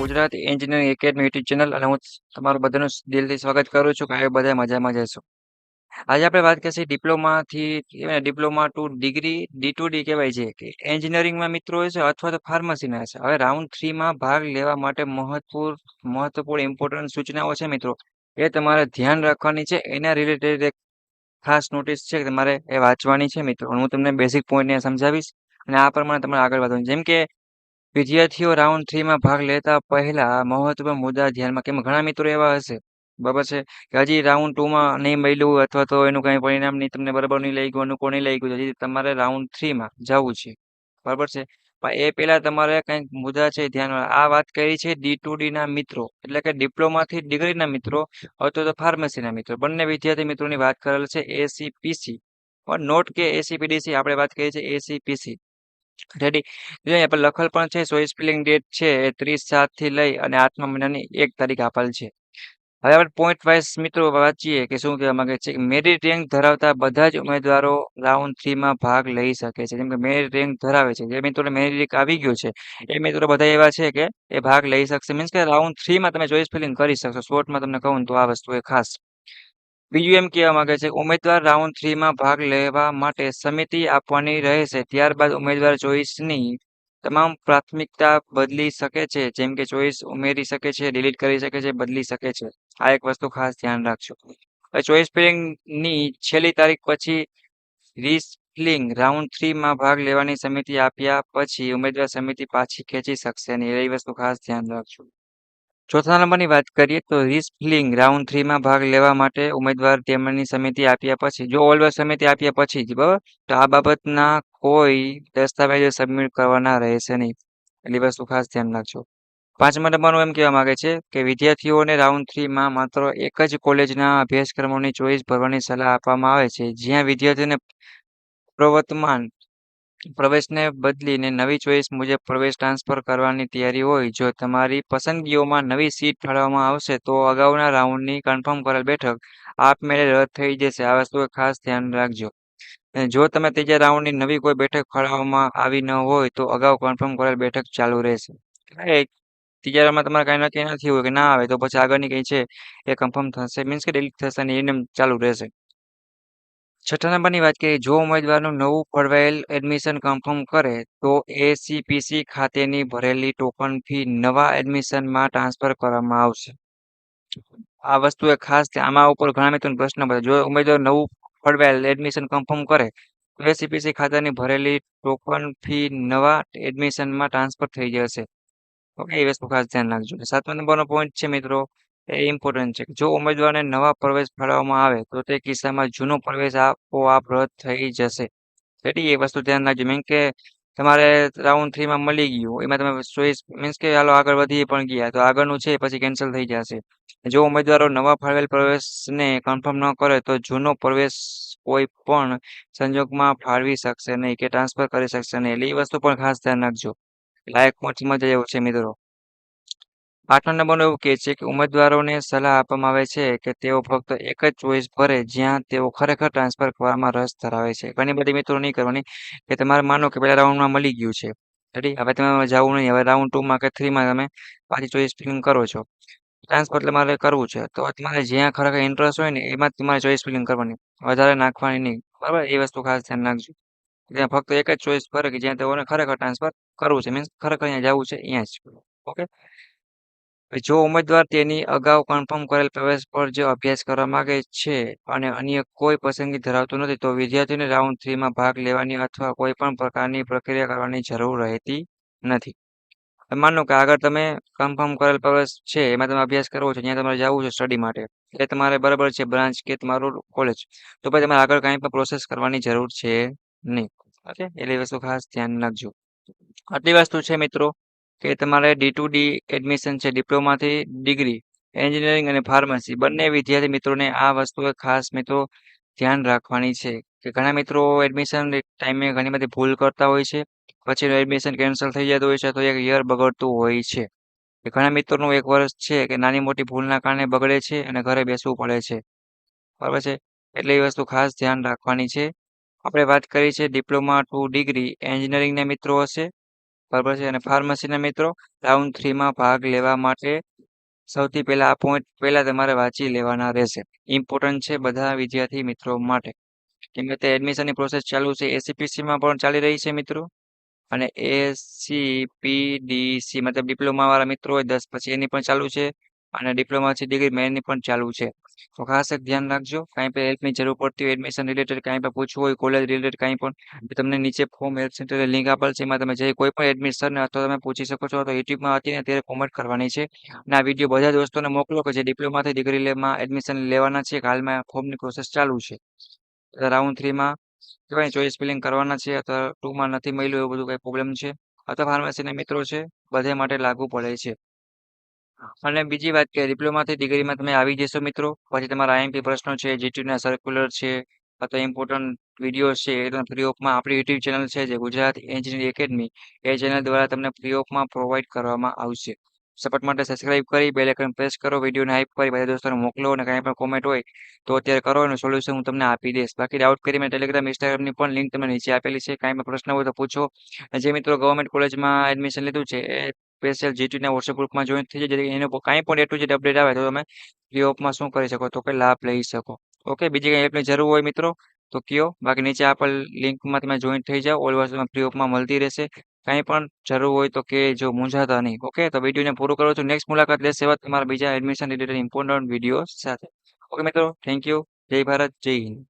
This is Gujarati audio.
Gujarati engineering academy YouTube channel અને હું તમારું બધાનું દિલથી સ્વાગત કરું છું કે આ બધા મજામાં જ હશો. આજે આપણે વાત કરીશું ડિપ્લોમાથી ડિપ્લોમા ટુ ડિગ્રી D2D કહેવાય છે કે એન્જિનિયરિંગમાં મિત્રો હશે અથવા તો ફાર્મસીના હશે. હવે રાઉન્ડ 3માં ભાગ લેવા માટે મહત્વપૂર્ણ ઇમ્પોર્ટન્ટ સૂચનાઓ છે મિત્રો. એ તમારે ધ્યાન રાખવાની છે. એના રિલેટેડ એક ખાસ નોટિસ છે કે તમારે એ વાંચવાની છે મિત્રો. હું તમને બેઝિક પોઈન્ટને સમજાવીશ અને આ પ્રમાણે તમારે આગળ વધવાનું. જેમ કે વિદ્યાર્થીઓ રાઉન્ડ 3માં ભાગ લેતા પહેલા મહત્વપૂર્ણ મુદ્દા ધ્યાનમાં કેમ ઘણા મિત્રો એવા હશે બરાબર છે કે હજી રાઉન્ડ 2માં નહીં મળ્યું અથવા તો એનું કઈ પરિણામ નહીં તમને બરાબર નહીં લાગ્યું અનુકૂળ નહીં લાગ્યું હજી તમારે રાઉન્ડ 3માં જવું છે બરાબર છે. પણ એ પહેલા તમારે કંઈક મુદ્દા છે ધ્યાનમાં આ વાત કરી છે D2D ના મિત્રો એટલે કે ડિપ્લોમાથી ડિગ્રીના મિત્રો અથવા તો ફાર્મસીના મિત્રો બંને વિદ્યાર્થી મિત્રોની વાત કરેલ છે ACPC પણ નોટ કે ACPDC આપણે વાત કરીએ છીએ ACPC રેડી. જો અહીંયા પર લખેલ પણ છે ચોઈસ ફિલિંગ ડેટ છે એ 30/7 થી લઈ અને 8મા મહિનાની 1 તારીખ આપેલ છે. હવે આપણે પોઈન્ટ વાઇઝ મિત્રો વાંચીએ કે શું કહેવા માંગે છે મેરિટ રેન્ક ધરાવતા બધા જ ઉમેદવારો રાઉન્ડ 3માં ભાગ લઈ શકે છે. જેમ કે મેરિટ રેન્ક ધરાવે છે જે મિત્રોને મેરિટ રેન્ક આવી ગયો છે એ મિત્રો બધા એવા છે કે એ ભાગ લઈ શકશે મીન્સ કે રાઉન્ડ 3માં તમે ચોઈસ ફિલિંગ કરી શકશો. શોર્ટમાં તમને કહું તો આ વસ્તુ એ ખાસ બીજું એમ કહેવા માંગે છે ઉમેદવાર રાઉન્ડ 3માં ભાગ લેવા માટે સમિતિ આપવાની રહેશે. ત્યારબાદ ઉમેદવાર ચોઈસની તમામ પ્રાથમિકતા બદલી શકે છે. જેમ કે ચોઈસ ઉમેરી શકે છે ડિલીટ કરી શકે છે બદલી શકે છે. આ એક વસ્તુ ખાસ ધ્યાન રાખજો. હવે ચોઈસ ફિલિંગની છેલ્લી તારીખ પછી રીફિલિંગ રાઉન્ડ 3માં ભાગ લેવાની સમિતિ આપ્યા પછી ઉમેદવાર સમિતિ પાછી ખેંચી શકશે નહીં એ વસ્તુ ખાસ ધ્યાન રાખજો. ચોથા નંબરની વાત કરીએ તો રીફિલિંગ રાઉન્ડ 3માં ભાગ લેવા માટે ઉમેદવાર તેમની સમિતિ આપ્યા પછી જો ઓલવેઝ સમિતિ આપ્યા પછી જ બરાબર તો આ બાબતના કોઈ દસ્તાવેજો સબમિટ કરવાના રહેશે નહીં એટલી વસ્તુ ખાસ ધ્યાન રાખજો. 5મા નંબરનું એમ કહેવા માંગે છે કે વિદ્યાર્થીઓને રાઉન્ડ 3માં માત્ર એક જ કોલેજના અભ્યાસક્રમોની ચોઈસ ભરવાની સલાહ આપવામાં આવે છે. જ્યાં વિદ્યાર્થીઓને પ્રવર્તમાન પ્રવેશને બદલીને નવી ચોઈસ મુજબ પ્રવેશ ટ્રાન્સફર કરવાની તૈયારી હોય. જો તમારી પસંદગીઓમાં નવી સીટ ફાળવવામાં આવશે તો અગાઉના રાઉન્ડની કન્ફર્મ કરેલ બેઠક આપમેળે રદ થઈ જશે. આ વસ્તુ ખાસ ધ્યાન રાખજો. અને જો તમે ત્રીજા રાઉન્ડની નવી કોઈ બેઠક ફાળવવામાં આવી ન હોય તો અગાઉ કન્ફર્મ કરેલ બેઠક ચાલુ રહેશે. ત્રીજા રાઉન્ડમાં તમારે કાંઈ નક્કી નથી હોય કે ના આવે તો પછી આગળની કઈ છે એ કન્ફર્મ થશે મીન્સ કે ડિલીટ થશે અને એને ચાલુ રહેશે. 6ઠા નંબરની વાત કરીએ જો ઉમેદવારનું નવું ફળવાયેલ એડમિશન કન્ફર્મ કરે તો ACPC ખાતેની ભરેલી ટોકન ફી નવા એડમિશનમાં ટ્રાન્સફર કરવામાં આવશે. આ વસ્તુ એ ખાસ છે. આમાં ઉપર ઘણા મિત્રોને પ્રશ્ન પૂછે જો ઉમેદવાર નવું ફળવાયેલ એડમિશન કન્ફર્મ કરે તો ACPC ખાતાની ભરેલી ટોકન ફી નવા એડમિશનમાં ટ્રાન્સફર થઈ જશે. ઓકે એ વસ્તુ ખાસ ધ્યાન રાખજો. 7મા નંબરનો પોઈન્ટ છે મિત્રો એ ઇમ્પોર્ટન્ટ છે જો ઉમેદવારને નવા પ્રવેશ ફાળવવામાં આવે તો તે કિસ્સામાં જૂનો પ્રવેશ આપોઆપ રદ થઈ જશે. એટલે એ વસ્તુ ધ્યાન રાખજો મીન કે તમારે રાઉન્ડ 3માં મળી ગયું એમાં તમે ચોઈસ મીન્સ કે હાલો આગળ વધી પણ ગયા તો આગળનું છે પછી કેન્સલ થઈ જશે. જો ઉમેદવારો નવા ફાળવેલ પ્રવેશને કન્ફર્મ ન કરે તો જૂનો પ્રવેશ કોઈ પણ સંજોગમાં ફાળવી શકશે નહીં કે ટ્રાન્સફર કરી શકશે નહીં. એટલે એ વસ્તુ પણ ખાસ ધ્યાન રાખજો. લાયક પહોંચમાં જ એવું છે મિત્રો. 8મા નંબરનું એવું કહે છે કે ઉમેદવારોને સલાહ આપવામાં આવે છે કે તેઓ ફક્ત એક જ ચોઈસ ભરે જ્યાં તેઓ ખરેખર ટ્રાન્સફર કરવામાં રસ ધરાવે છે. ઘણી બધી મિત્રો નહીં કરવાની કે તમારે માનો કે પહેલા રાઉન્ડમાં મળી ગયું છે રેડી હવે તમે જવું નહીં હવે રાઉન્ડ 2માં કે 3માં તમે પાછી ચોઈસ ફિલિંગ કરો છો ટ્રાન્સફર તમારે કરવું છે તો તમારે જ્યાં ખરેખર ઇન્ટરેસ્ટ હોય ને એમાં જ તમારે ચોઈસ ફિલિંગ કરવાની વધારે નાખવાની નહીં બરાબર એ વસ્તુ ખાસ ધ્યાન રાખજો. ત્યાં ફક્ત એક જ ચોઈસ ભરે કે જ્યાં તેઓને ખરેખર ટ્રાન્સફર કરવું છે મીન્સ ખરેખર અહીંયા જવું છે અહીંયા જ ઓકે. જો ઉમેદવાર તેની અગાઉ કન્ફર્મ કરેલ પ્રવેશ પર જો અભ્યાસ કરવા માંગે છે અને અન્ય કોઈ પસંદગી ધરાવતું નથી તો વિદ્યાર્થીઓને રાઉન્ડ 3માં ભાગ લેવાની અથવા કોઈ પણ પ્રકારની પ્રક્રિયા કરવાની જરૂર રહેતી નથી. માનો કે આગળ તમે કન્ફર્મ કરેલ પ્રવેશ છે એમાં તમે અભ્યાસ કરવો છે ત્યાં તમારે જવું છે સ્ટડી માટે એ તમારે બરાબર છે બ્રાન્ચ કે તમારું કોલેજ તો પછી તમારે આગળ કાંઈ પણ પ્રોસેસ કરવાની જરૂર છે નહીં. ઓકે એટલે એ વસ્તુ ખાસ ધ્યાન રાખજો. આટલી વસ્તુ છે મિત્રો કે તમારે D2D એડમિશન છે ડિપ્લોમાથી ડિગ્રી એન્જિનિયરિંગ અને ફાર્મસી બંને વિદ્યાર્થી મિત્રોને આ વસ્તુ ખાસ મિત્રો ધ્યાન રાખવાની છે કે ઘણા મિત્રો એડમિશન ટાઈમે ઘણી બધી ભૂલ કરતા હોય છે પછી એડમિશન કેન્સલ થઈ જતું હોય છે તો એક યર બગડતું હોય છે. કે ઘણા મિત્રોનું એક વર્ષ છે કે નાની મોટી ભૂલના કારણે બગડે છે અને ઘરે બેસવું પડે છે બરાબર છે. એટલે એ વસ્તુ ખાસ ધ્યાન રાખવાની છે. આપણે વાત કરી છે ડિપ્લોમા ટુ ડિગ્રી એન્જિનિયરિંગના મિત્રો હશે બરાબર છે. અને ફાર્મસીના મિત્રો રાઉન્ડ 3 માં ભાગ લેવા માટે સૌથી પહેલા આ પોઈન્ટ પહેલા તમારે વાંચી લેવાના રહેશે. ઇમ્પોર્ટન્ટ છે બધા વિદ્યાર્થી મિત્રો માટે. કેમ કે તે એડમિશનની પ્રોસેસ ચાલુ છે. એસીપીસીમાં પણ ચાલી રહી છે મિત્રો. અને એસીપીડીસી મતલબ ડિપ્લોમા વાળા મિત્રો હોય 10 પછી એની પણ ચાલુ છે. અને ડિપ્લોમાથી ડિગ્રી મેનની પણ ચાલુ છે. તો ખાસ એક ધ્યાન રાખજો. કાંઈ પણ હેલ્પની જરૂર પડતી હોય એડમિશન રિલેટેડ કાંઈ પણ પૂછવું હોય કોલેજ રિલેટેડ કાંઈ પણ તો તમને નીચે ફોર્મ હેલ્પ સેન્ટરની લિંક આપેલ છે. એમાં તમે જઈ કોઈ પણ એડમિશન અથવા તમે પૂછી શકો છો. તો યુટ્યુબમાં હતી ને ત્યારે કોમેન્ટ કરવાની છે. અને આ વિડીયો બધા દોસ્તોને મોકલો કે જે ડિપ્લોમાથી ડિગ્રી લેવામાં એડમિશન લેવાના છે. હાલમાં ફોર્મની પ્રોસેસ ચાલુ છે. રાઉન્ડ 3 માં કહેવાય ચોઈસ ફિલિંગ કરવાના છે અથવા 2 માં નથી મળ્યું એવું બધું કઈ પ્રોબ્લેમ છે અથવા ફાર્મસીના મિત્રો છે બધે માટે લાગુ પડે છે. અને બીજી વાત કે ડિપ્લોમાથી ડિગ્રીમાં તમે આવી જશો મિત્રો પછી તમારા આઈએમપી પ્રશ્નો છે જીટીયુના સર્ક્યુલર છે અથવા ઇમ્પોર્ટન્ટ વિડીયો છે એ તમે ફ્રી ઓફમાં આપણી યુટ્યુબ ચેનલ છે જે ગુજરાત એન્જિનિયરિંગ એકેડમી એ ચેનલ દ્વારા તમને ફ્રી ઓફમાં પ્રોવાઈડ કરવામાં આવશે. સપોર્ટ માટે સબસ્ક્રાઇબ કરી બેલ આઇકન પ્રેસ કરો વિડીયોને હાઈપ કરી બધા દોસ્તોને મોકલો અને કાંઈ પણ કોમેન્ટ હોય તો અત્યારે કરો અને સોલ્યુશન હું તમને આપી દઈશ. બાકી ડાઉટ કરી મેં ટેલિગ્રામ ઇન્સ્ટાગ્રામની પણ લિંક તમને નીચે આપેલી છે. કાંઈ પણ પ્રશ્ન હોય તો પૂછો. અને જે મિત્રો ગવર્મેન્ટ કોલેજમાં એડમિશન લીધું છે એ સ્પેશિયલ જીટીયુના વોટ્સએપ ગ્રુપમાં જોઈન થઈ જાય જેથી એને કાંઈ પણ એ ટુ ઝેડ અપડેટ આવે તો તમે ફ્રી ઓફમાં શું કરી શકો તો કે લાભ લઈ શકો. ઓકે બીજી કંઈ હેલ્પની જરૂર હોય મિત્રો તો કયો બાકી નીચે આપેલ લિંકમાં તમે જોઈન થઈ જાઓ ઓલ વસ્તુ ફ્રી ઓફમાં મળતી રહેશે. કાંઈ પણ જરૂર હોય તો કે જો મૂંઝાતા નહીં. ઓકે તો વિડીયોને પૂરું કરું છું. નેક્સ્ટ મુલાકાત લેશે એવા તમારા બીજા એડમિશન રિલેટેડ ઇમ્પોર્ટન્ટ વિડીયો સાથે. ઓકે મિત્રો થેન્ક યુ. જય ભારત જય હિન્દ.